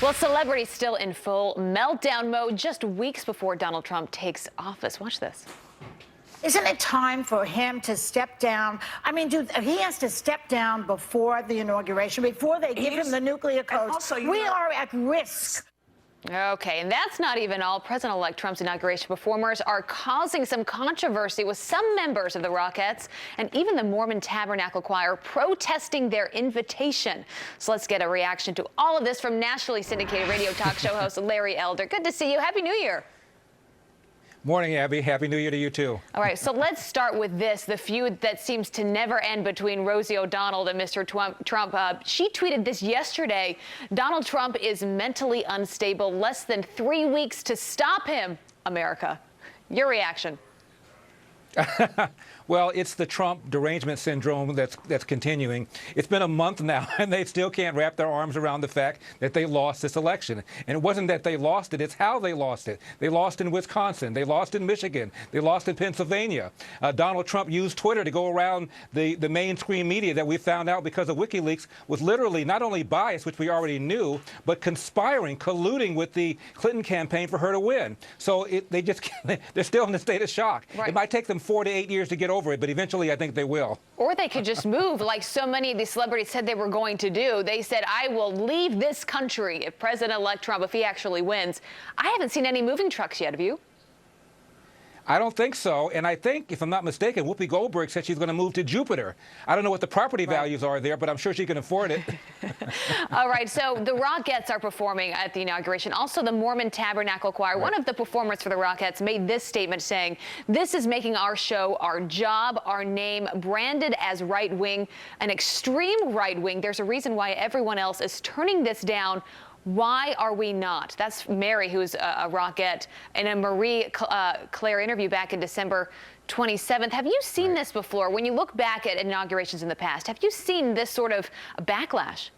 Well, celebrities still in full meltdown mode just weeks before Donald Trump takes office. Watch this. Isn't it time for him to step down? I mean, he has to step down before the inauguration, before they give him the nuclear codes. We are at risk. Okay, and that's not even all. President-elect Trump's inauguration performers are causing some controversy with some members of the Rockettes and even the Mormon Tabernacle Choir protesting their invitation. So let's get a reaction to all of this from nationally syndicated radio talk show host Larry Elder. Good to see you. Happy New Year. Morning, Abby. Happy New Year to you, too. All right, so let's start with this, the feud that seems to never end between Rosie O'Donnell and Mr. Trump. She tweeted this yesterday. Donald Trump is mentally unstable. Less than 3 weeks to stop him, America. Your reaction? Well, it's the Trump derangement syndrome that's continuing. It's been a month now, and they still can't wrap their arms around the fact that they lost this election. And it wasn't that they lost it, it's how they lost it. They lost in Wisconsin. They lost in Michigan. They lost in Pennsylvania. Donald Trump used Twitter to go around the mainstream media that we found out because of WikiLeaks was literally not only biased, which we already knew, but conspiring, colluding with the Clinton campaign for her to win. So they're still in a state of shock. Right. It might take them 4 to 8 years to get over it, but eventually I think they will. Or they could just move like so many of these celebrities said they were going to do. They said, I will leave this country if President-elect Trump, if he actually wins. I haven't seen any moving trucks yet, have you? I don't think so. And I think, if I'm not mistaken, Whoopi Goldberg said she's going to move to Jupiter. I don't know what the property values are there, but I'm sure she can afford it. All right. So the Rockettes are performing at the inauguration. Also, the Mormon Tabernacle Choir. Right. One of the performers for the Rockettes made this statement saying, this is making our show, our job, our name branded as right wing, an extreme right wing. There's a reason why everyone else is turning this down. Why are we not? That's Mary, who's a Rockette, in a Marie Claire interview back in December 27th. Have you seen this before? When you look back at inaugurations in the past, have you seen this sort of backlash?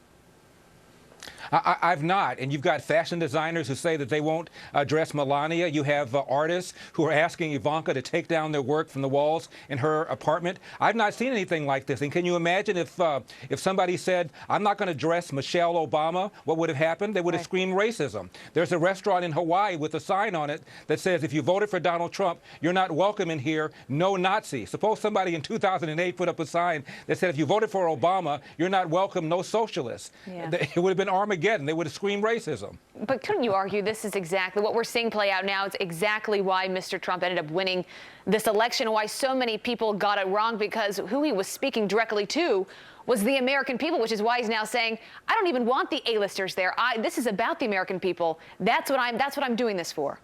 I've not. And you've got fashion designers who say that they won't dress Melania. You have artists who are asking Ivanka to take down their work from the walls in her apartment. I've not seen anything like this. And can you imagine if somebody said, I'm not going to dress Michelle Obama, what would have happened? They would have screamed racism. There's a restaurant in Hawaii with a sign on it that says, if you voted for Donald Trump, you're not welcome in here, no Nazi. Suppose somebody in 2008 put up a sign that said, if you voted for Obama, you're not welcome, no socialist. Yeah. It would have been Armageddon. They would have screamed racism. But couldn't you argue this is exactly what we're seeing play out now? It's exactly why Mr. Trump ended up winning this election, why so many people got it wrong, because who he was speaking directly to was the American people, which is why he's now saying, I don't even want the A-listers there. This is about the American people. That's what I'm doing this for.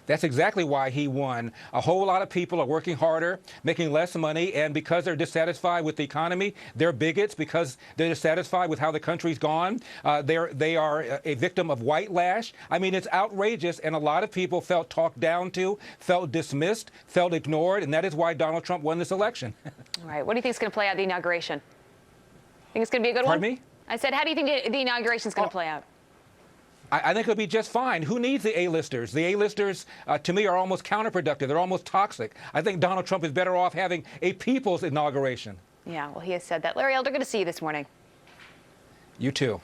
That's exactly why he won. A whole lot of people are working harder, making less money, and because they're dissatisfied with the economy, they're bigots. Because they're dissatisfied with how the country's gone, they are a victim of white lash. I mean, it's outrageous, and a lot of people felt talked down to, felt dismissed, felt ignored, and that is why Donald Trump won this election. All right. What do you think is going to play out the inauguration? Think it's going to be a good one? Pardon me? I said, how do you think the inauguration is going to play out? I think it'll be just fine. Who needs the A-listers? The A-listers, to me, are almost counterproductive. They're almost toxic. I think Donald Trump is better off having a people's inauguration. Yeah, well, he has said that. Larry Elder, good to see you this morning. You too.